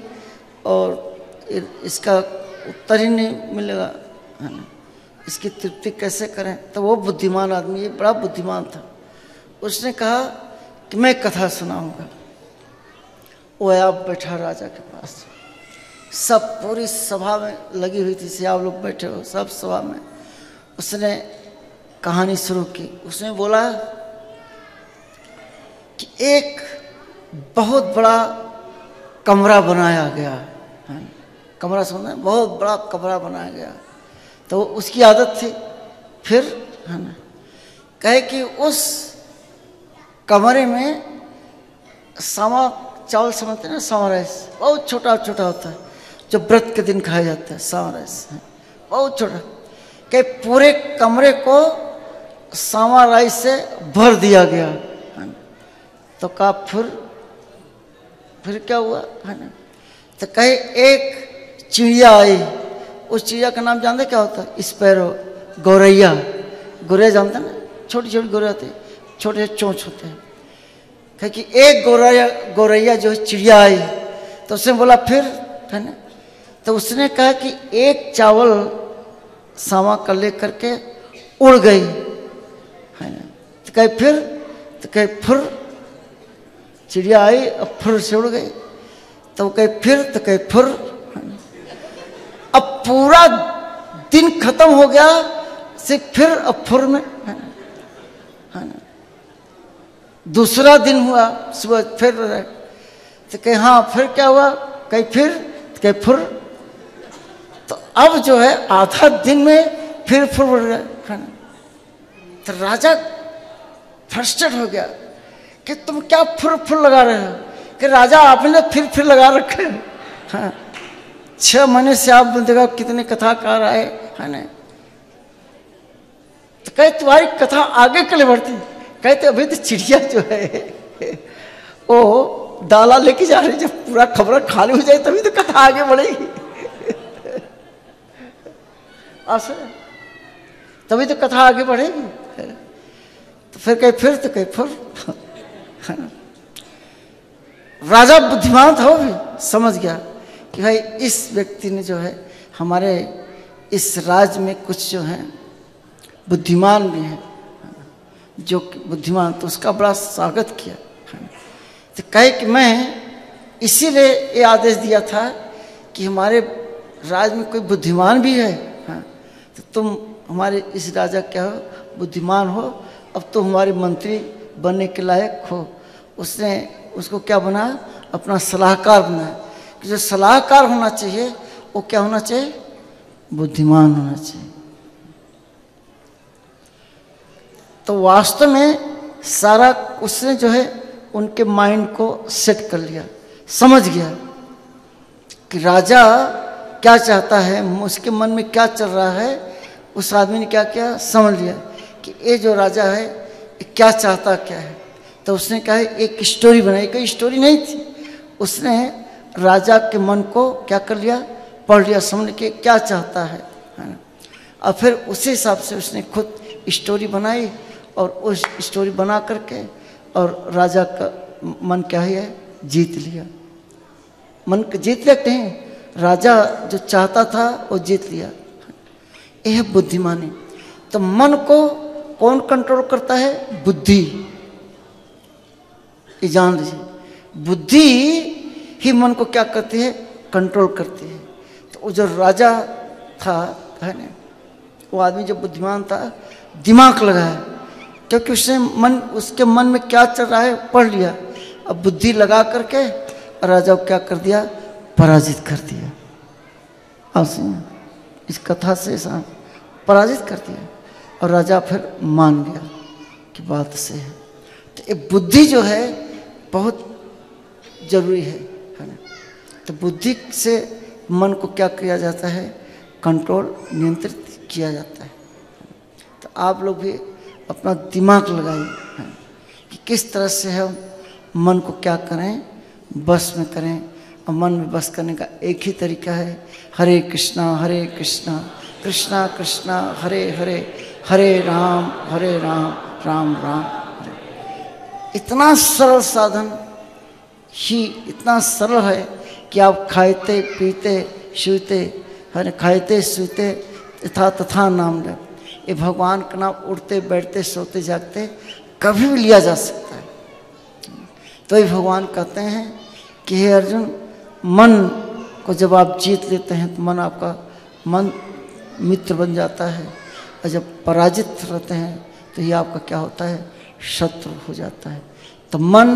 और इसका उत्तर ही नहीं मिलेगा, है ना, इसकी तृप्ति कैसे करें। तो वो बुद्धिमान आदमी, ये बड़ा बुद्धिमान था, उसने कहा कि मैं कथा सुनाऊंगा। वो आप बैठा राजा के पास, सब पूरी सभा में लगी हुई थी, से आप लोग बैठे हो सब सभा में। उसने कहानी शुरू की। उसने बोला कि एक बहुत बड़ा कमरा बनाया गया है। कमरा सुनना, बहुत बड़ा कमरा बनाया गया। तो उसकी आदत थी, फिर है ना, कहे कि उस कमरे में सामा चावल समझते हैं ना, सामा राइस, बहुत छोटा छोटा होता है जो व्रत के दिन खाया जाता है। सामा राइस बहुत छोटा, कि पूरे कमरे को सामा राइस से भर दिया गया है ना। तो कहा फिर क्या हुआ, है ना। तो कहे एक चिड़िया आई। उस चिड़िया का नाम जानते क्या होता है, स्पैरो, गौरैया। गौरैया जानते हैं ना, छोटी छोटी गौरैया होती है, छोटे चोंच होते हैं। कहे कि एक गौरैया जो चिड़िया आई। तो उसने बोला फिर, है ना। तो उसने कहा कि एक चावल सामा का लेकर के उड़ गई, है ना। तो कहे फिर, तो कहे फिर चिड़िया आई और फिर से उड़ गई। तो कहे फिर, तो कहे फिर। अब पूरा दिन खत्म हो गया, सिर्फ फिर अब फिर में, है ना। दूसरा दिन हुआ, सुबह फिर, तो कहे हाँ फिर क्या हुआ, कहे फिर, तो कहे फिर। तो अब जो है आधा दिन में फिर बढ़ गया, है ना। तो राजा फ्रस्ट्रेट हो गया कि तुम क्या फिर लगा रहे हो। कि राजा आपने फिर लगा रखे, हाँ, 6 महीने से आप देखा कितने कथाकार आए, है ना। तो कहे तुम्हारी कथा आगे के लिए बढ़ती। कहते अभी तो चिड़िया जो है वो डाला लेके जा रही, जब पूरा खबर खाली हो जाए तभी तो कथा आगे बढ़ेगी। तभी तो कथा आगे बढ़ेगी। तो फिर कहे फिर तो कहे फिर। राजा बुद्धिमान था, वो भी समझ गया कि भाई इस व्यक्ति ने जो है हमारे इस राज्य में कुछ जो है बुद्धिमान भी है, जो बुद्धिमान, तो उसका बड़ा स्वागत किया। तो कहे कि मैं इसीलिए ये आदेश दिया था कि हमारे राज्य में कोई बुद्धिमान भी है, तो तुम हमारे इस राजा क्या हो, बुद्धिमान हो, अब तो हमारे मंत्री बनने के लायक हो। उसने उसको क्या बनाया, अपना सलाहकार बनाया कि जो सलाहकार होना चाहिए वो क्या होना चाहिए, बुद्धिमान होना चाहिए। तो वास्तव में सारा उसने जो है उनके माइंड को सेट कर लिया, समझ गया कि राजा क्या चाहता है, उसके मन में क्या चल रहा है। उस आदमी ने क्या किया, समझ लिया कि ये जो राजा है ये क्या चाहता क्या है। तो उसने कहा एक स्टोरी बनाई, कोई स्टोरी नहीं थी, उसने राजा के मन को क्या कर लिया, पढ़ लिया, समझ के क्या चाहता है ना। और फिर उसी हिसाब से उसने खुद स्टोरी बनाई और उस स्टोरी बना करके और राजा का मन क्या है जीत लिया। मन को जीत लेते हैं, राजा जो चाहता था वो जीत लिया। यह बुद्धिमानी। तो मन को कौन कंट्रोल करता है, बुद्धि। ये जान लीजिए, बुद्धि ही मन को क्या करती है, कंट्रोल करती है। तो वो जो राजा था है ना, वो आदमी जो बुद्धिमान था, दिमाग लगाया, क्योंकि उसके मन में क्या चल रहा है पढ़ लिया। अब बुद्धि लगा करके राजा को क्या कर दिया, पराजित कर दिया। इस कथा से पराजित कर दिया और राजा फिर मान गया कि बात से है। तो ये बुद्धि जो है बहुत जरूरी है ना। तो बुद्धि से मन को क्या किया जाता है, कंट्रोल, नियंत्रित किया जाता है। तो आप लोग भी अपना दिमाग लगाइए कि किस तरह से हम मन को क्या करें, बस में करें। और मन में बस करने का एक ही तरीका है, हरे कृष्णा कृष्णा कृष्णा हरे हरे, हरे राम राम राम हरे। इतना सरल साधन ही इतना सरल है कि आप खाते पीते सोते, खाते सोते तथा तथा नाम ले, ये भगवान का नाम उठते बैठते सोते जागते कभी भी लिया जा सकता है। तो ये भगवान कहते हैं कि हे अर्जुन, मन को जब आप जीत लेते हैं तो मन आपका मन मित्र बन जाता है, और जब पराजित रहते हैं तो ये आपका क्या होता है, शत्रु हो जाता है। तो मन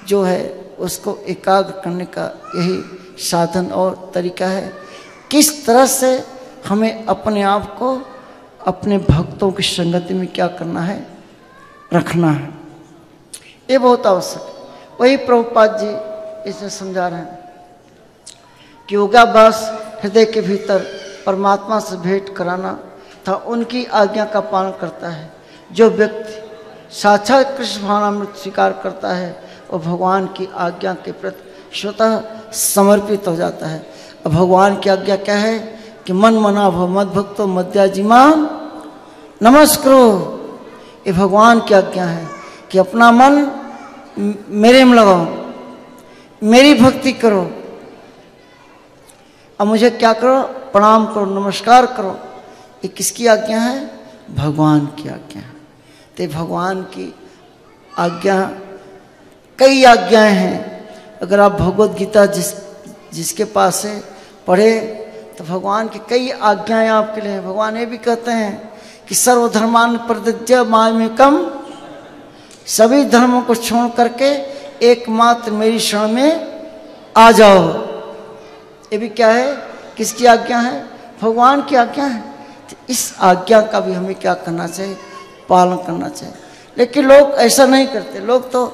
जो है उसको एकाग्र करने का यही साधन और तरीका है। किस तरह से हमें अपने आप को अपने भक्तों की संगति में क्या करना है, रखना है, ये बहुत आवश्यक है। वही प्रभुपाद जी इसे समझा रहे हैं कि योगाभ्यास हृदय के भीतर परमात्मा से भेंट कराना था, उनकी आज्ञा का पालन करता है। जो व्यक्ति साक्षात कृष्ण भावनामृत स्वीकार करता है वो भगवान की आज्ञा के प्रति स्वतः समर्पित हो जाता है। और भगवान की आज्ञा क्या है कि मन मना भव मद भक्तो मद्याजिमा नमस्करो। ये भगवान की आज्ञा है कि अपना मन मेरे में लगाओ, मेरी भक्ति करो, अब मुझे क्या करो, प्रणाम करो, नमस्कार करो। ये किसकी आज्ञा है, भगवान की आज्ञा है। तो भगवान की आज्ञा, कई आज्ञाएं हैं। अगर आप भगवत गीता जिसके पास है पढ़े तो भगवान की कई आज्ञाएं आपके लिए हैं। भगवान ये भी कहते हैं कि सर्वधर्मान परित्यज्य मामेकम, सभी धर्मों को छोड़ करके एकमात्र मेरी शरण में आ जाओ। ये भी क्या है, किसकी आज्ञा है, भगवान की आज्ञा है। तो इस आज्ञा का भी हमें क्या करना चाहिए, पालन करना चाहिए। लेकिन लोग ऐसा नहीं करते। लोग तो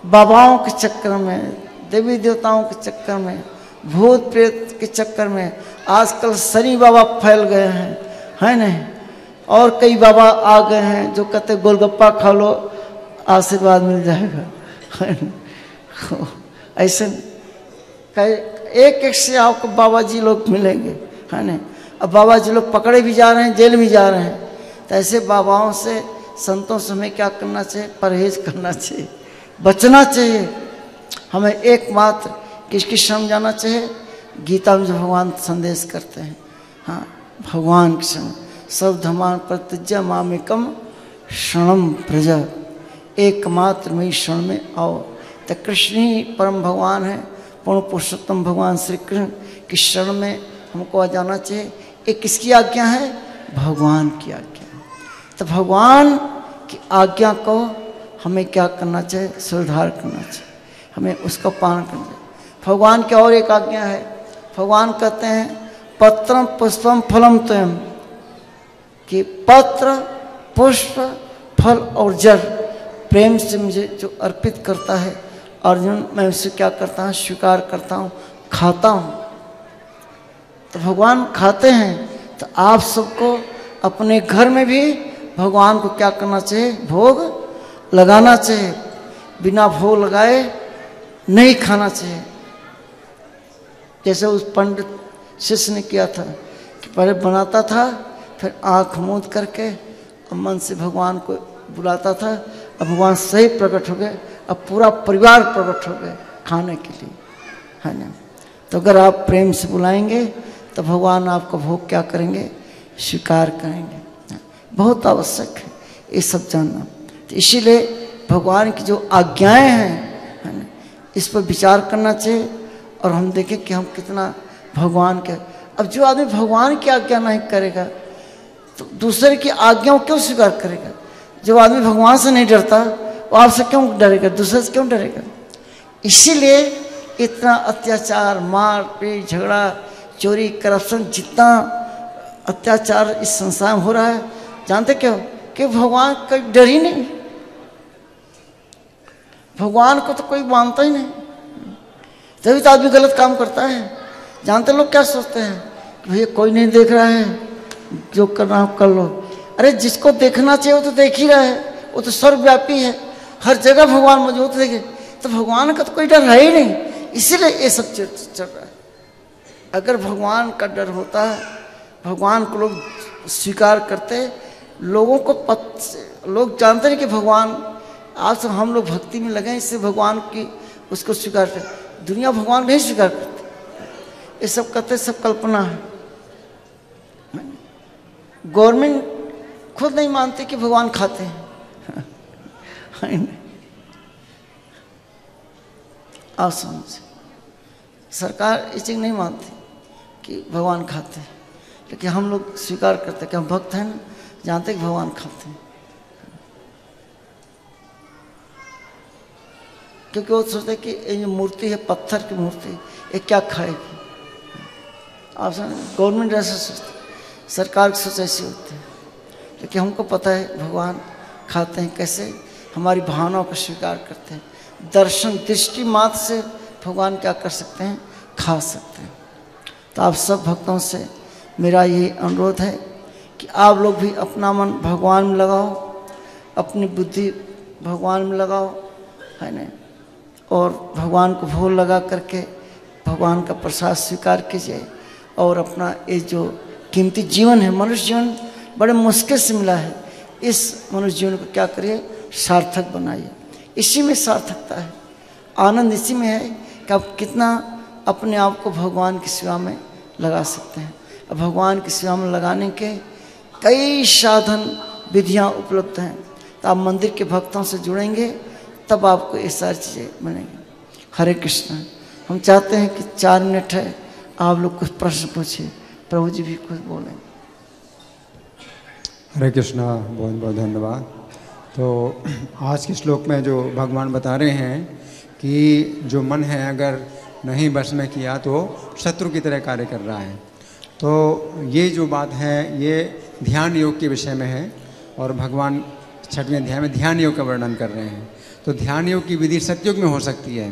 बाबाओं के चक्कर में, देवी देवताओं के चक्कर में, भूत प्रेत के चक्कर में, आजकल शनि बाबा फैल गए हैं, है नहीं, और कई बाबा आ गए हैं जो कहते गोलगप्पा खा लो आशीर्वाद मिल जाएगा, है नहीं। ऐसे एक एक से आपको बाबा जी लोग मिलेंगे, है ना। अब बाबा जी लोग पकड़े भी जा रहे हैं, जेल भी जा रहे हैं, तो ऐसे बाबाओं से, संतों से हमें क्या करना चाहिए? परहेज करना चाहिए, बचना चाहिए। हमें एकमात्र किसकी शरण जाना चाहिए? गीता में जो भगवान संदेश करते हैं, हाँ, भगवान की शरण, सब धर्मान प्रतिज्ञा मामेकम शरणम प्रज, एकमात्र में शरण में आओ। तो कृष्ण ही परम भगवान है, पूर्ण पुरुषोत्तम भगवान श्री कृष्ण की शरण में हमको आ जाना चाहिए। एक किसकी आज्ञा है? भगवान की आज्ञा है। तो भगवान की आज्ञा को हमें क्या करना चाहिए? सुधार करना चाहिए, हमें उसका पालन करना चाहिए। भगवान की और एक आज्ञा है, भगवान कहते हैं पत्रम पुष्पम फलम त्वयं, कि पत्र पुष्प फल और जल प्रेम से मुझे जो अर्पित करता है अर्जुन, मैं उसे क्या करता हूँ? स्वीकार करता हूँ, खाता हूँ। तो भगवान खाते हैं, तो आप सबको अपने घर में भी भगवान को क्या करना चाहिए? भोग लगाना चाहिए। बिना भोग लगाए नहीं खाना चाहिए। जैसे उस पंडित शिष्य ने किया था कि पहले बनाता था, फिर आँख मूंद करके और मन से भगवान को बुलाता था। अब भगवान सही प्रकट हो गए, अब पूरा परिवार प्रकट हो गए खाने के लिए, है ना। तो अगर आप प्रेम से बुलाएंगे तो भगवान आपका भोग क्या करेंगे? स्वीकार करेंगे। बहुत आवश्यक है ये सब जानना। तो इसीलिए भगवान की जो आज्ञाएं हैं, है ना, इस पर विचार करना चाहिए। और हम देखें कि हम कितना भगवान के, अब जो आदमी भगवान की आज्ञा नहीं करेगा तो दूसरे की आज्ञाओं क्यों स्वीकार करेगा? जो आदमी भगवान से नहीं डरता वो आपसे क्यों डरेगा? दूसरे से क्यों डरेगा? इसीलिए इतना अत्याचार, मार पीट, झगड़ा, चोरी, करप्शन, जितना अत्याचार इस संसार में हो रहा है, जानते क्यों? कि भगवान का डर ही नहीं। भगवान को तो कोई मानता ही नहीं, तभी तो आदमी गलत काम करता है। जानते लोग क्या सोचते हैं? भैया कोई नहीं देख रहा है, जो करना हो कर लो। अरे जिसको देखना चाहिए वो तो देख ही रहा है, वो तो सर्वव्यापी है, हर जगह भगवान मौजूद देखे। तो भगवान का तो कोई डर है ही नहीं, इसीलिए ये सब चल रहा है। अगर भगवान का डर होता, भगवान को लोग स्वीकार करते, लोगों को लोग जानते हैं कि भगवान, आज तो हम लोग भक्ति में लगे इससे भगवान की उसको स्वीकार करते। दुनिया भगवान नहीं स्वीकार करती, ये सब कहते सब कल्पना है। गवर्नमेंट खुद नहीं मानती कि भगवान खाते हैं। आप समझ, सरकार ये चीज़ नहीं मानती कि भगवान खाते हैं, लेकिन हम लोग स्वीकार करते हैं कि हम भक्त हैं ना, जानते हैं कि भगवान खाते हैं। क्योंकि वो सोचते हैं कि ये मूर्ति है, पत्थर की मूर्ति, ये क्या खाएगी। आप समझ, गवर्नमेंट ऐसा सोचती, सरकार की सोच ऐसी होती है, लेकिन हमको पता है भगवान खाते हैं। कैसे? हमारी भावनाओं को स्वीकार करते हैं। दर्शन दृष्टि मात्र से भगवान क्या कर सकते हैं? खा सकते हैं। तो आप सब भक्तों से मेरा ये अनुरोध है कि आप लोग भी अपना मन भगवान में लगाओ, अपनी बुद्धि भगवान में लगाओ, है ना, और भगवान को भोग लगा करके भगवान का प्रसाद स्वीकार कीजिए। और अपना ये जो कीमती जीवन है, मनुष्य जीवन बड़े मुश्किल से मिला है, इस मनुष्य जीवन को क्या करिए? सार्थक बनाइए। इसी में सार्थकता है, आनंद इसी में है कि आप कितना अपने आप को भगवान की सेवा में लगा सकते हैं। अब भगवान की सेवा में लगाने के कई साधन विधियां उपलब्ध हैं। तो आप मंदिर के भक्तों से जुड़ेंगे तब आपको ये सारी चीज़ें मिलेंगी। हरे कृष्ण। हम चाहते हैं कि 4 मिनट है, आप लोग कुछ प्रश्न पूछिए, प्रभु जी भी कुछ बोलें। हरे कृष्णा, बहुत बहुत धन्यवाद। तो आज के श्लोक में जो भगवान बता रहे हैं कि जो मन है अगर नहीं वश में किया तो शत्रु की तरह कार्य कर रहा है। तो ये जो बात है ये ध्यान योग के विषय में है, और भगवान 6वें अध्याय में ध्यान योग का वर्णन कर रहे हैं। तो ध्यान योग की विधि सतयुग में हो सकती है।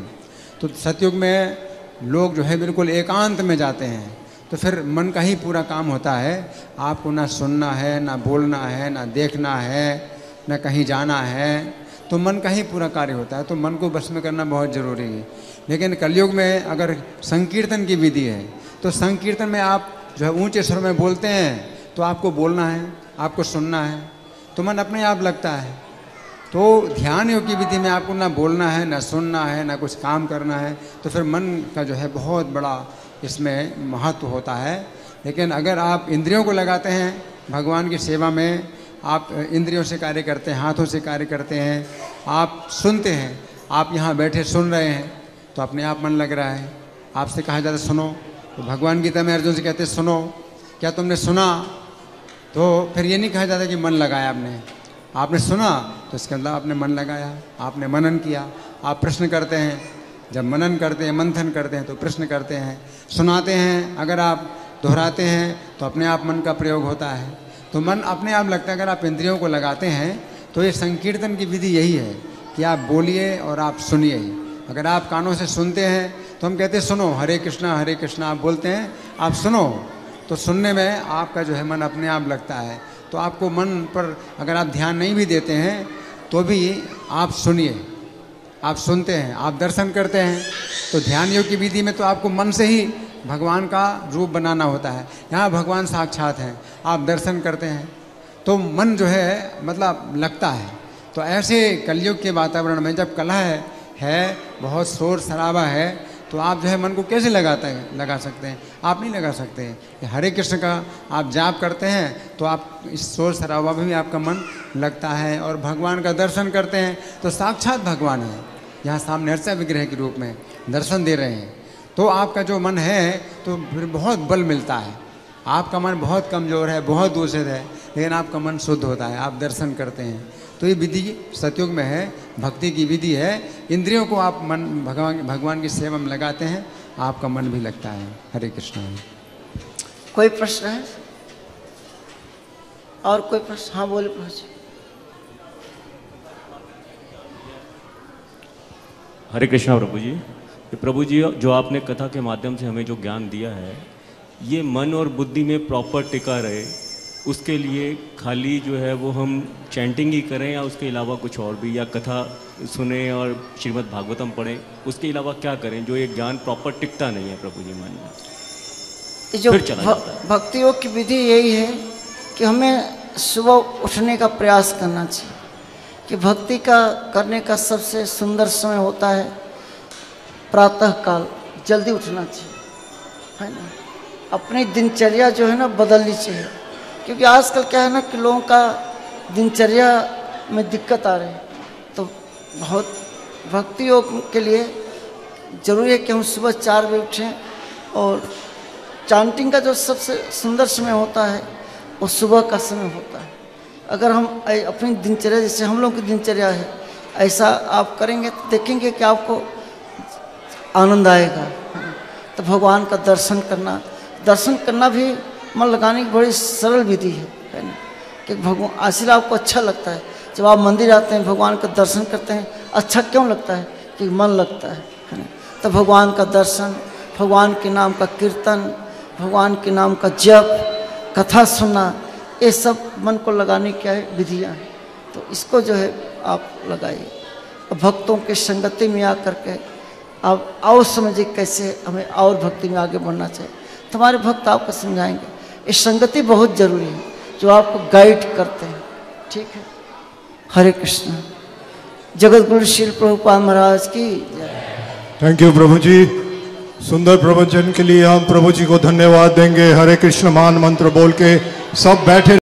तो सतयुग में लोग जो है बिल्कुल एकांत में जाते हैं, तो फिर मन का ही पूरा काम होता है। आपको ना सुनना है, ना बोलना है, ना देखना है, ना कहीं जाना है। तो मन का ही पूरा कार्य होता है। तो मन को बस में करना बहुत ज़रूरी है। लेकिन कलयुग में अगर संकीर्तन की विधि है तो संकीर्तन में आप जो है ऊंचे स्वर में बोलते हैं तो आपको बोलना है, आपको सुनना है, तो मन अपने आप लगता है। तो ध्यान योग की विधि में आपको ना बोलना है, ना सुनना है, ना कुछ काम करना है, तो फिर मन का जो है बहुत बड़ा इसमें महत्व होता है। लेकिन अगर आप इंद्रियों को लगाते हैं भगवान की सेवा में, आप इंद्रियों से कार्य करते हैं, हाथों से कार्य करते हैं, आप सुनते हैं, आप यहाँ बैठे सुन रहे हैं तो अपने आप मन लग रहा है। आपसे कहा जाता है सुनो, तो भगवान गीता में अर्जुन से कहते हैं सुनो, क्या तुमने सुना? तो फिर ये नहीं कहा जाता कि मन लगाया आपने सुना तो इसके अंदर आपने मन लगाया, आपने मनन किया। आप प्रश्न करते हैं, जब मनन करते हैं, मंथन करते हैं तो प्रश्न करते हैं, सुनाते हैं, अगर आप दोहराते हैं तो अपने आप मन का प्रयोग होता है। तो मन अपने आप लगता है। अगर आप इंद्रियों को लगाते हैं तो ये संकीर्तन की विधि यही है कि आप बोलिए और आप सुनिए। अगर आप कानों से सुनते हैं तो हम कहते हैं सुनो, हरे कृष्णा आप बोलते हैं, आप सुनो, तो सुनने में आपका जो है मन अपने आप लगता है। तो आपको मन पर अगर आप ध्यान नहीं भी देते हैं तो भी आप सुनिए, आप सुनते हैं, आप दर्शन करते हैं। तो ध्यान योग की विधि में तो आपको मन से ही भगवान का रूप बनाना होता है। यहाँ भगवान साक्षात हैं, आप दर्शन करते हैं तो मन जो है मतलब लगता है। तो ऐसे कलयुग के वातावरण में जब कलह है, बहुत शोर शराबा है, तो आप जो है मन को कैसे लगा सकते हैं? आप नहीं लगा सकते हैं। हरे कृष्ण का आप जाप करते हैं तो आप इस शोर शराबा में भी आपका मन लगता है। और भगवान का दर्शन करते हैं तो साक्षात भगवान है, यहाँ सामने अर्चा विग्रह के रूप में दर्शन दे रहे हैं। तो आपका जो मन है तो फिर बहुत बल मिलता है। आपका मन बहुत कमज़ोर है, बहुत दूषित है, लेकिन आपका मन शुद्ध होता है, आप दर्शन करते हैं। तो ये विधि सतयुग में है, भक्ति की विधि है। इंद्रियों को आप मन भगवान की सेवा में लगाते हैं, आपका मन भी लगता है। हरे कृष्ण। कोई प्रश्न है और कोई प्रश्न? हाँ बोले प्रभु जी। हरे कृष्णा प्रभु जी। प्रभु जी, जो आपने कथा के माध्यम से हमें जो ज्ञान दिया है, ये मन और बुद्धि में प्रॉपर टिका रहे, उसके लिए खाली जो है वो हम चैंटिंग ही करें या उसके अलावा कुछ और भी, या कथा सुने और श्रीमद् भागवतम पढ़ें, उसके अलावा क्या करें जो ये ज्ञान प्रॉपर टिकता नहीं है प्रभु जी मन में? जो भक्ति योग की विधि यही है कि हमें सुबह उठने का प्रयास करना चाहिए। कि भक्ति का करने का सबसे सुंदर समय होता है प्रातः काल, जल्दी उठना चाहिए, है ना। अपनी दिनचर्या जो है ना बदलनी चाहिए, क्योंकि आजकल क्या है ना कि लोगों का दिनचर्या में दिक्कत आ रही है। तो बहुत भक्ति योग के लिए ज़रूरी है कि हम सुबह 4 बजे उठें। और चांटिंग का जो सबसे सुंदर समय होता है वो सुबह का समय होता है। अगर हम अपनी दिनचर्या, जैसे हम लोग की दिनचर्या है, ऐसा आप करेंगे तो देखेंगे कि आपको आनंद आएगा। तो भगवान का दर्शन करना भी मन लगाने की बड़ी सरल विधि है ना। कि भगवान आशीर्वाद आपको अच्छा लगता है जब आप मंदिर आते हैं, भगवान का दर्शन करते हैं। अच्छा क्यों लगता है? कि मन लगता है ना। तो भगवान का दर्शन, भगवान के नाम का कीर्तन, भगवान के नाम का जप, कथा सुनना, ये सब मन को लगाने की विधियाँ हैं। तो इसको जो है आप लगाइए। भक्तों के संगति में आकर के आप और समझिए कैसे हमें और भक्ति में आगे बढ़ना चाहिए। तुम्हारे भक्त आपको समझाएंगे। ये संगति बहुत जरूरी है जो आपको गाइड करते हैं। ठीक है। हरे कृष्ण। जगत गुरु श्रील प्रभुपाद महाराज की जय। थैंक यू प्रभु जी। सुंदर प्रवचन के लिए हम प्रभु जी को धन्यवाद देंगे। हरे कृष्ण मान मंत्र बोल के सब बैठे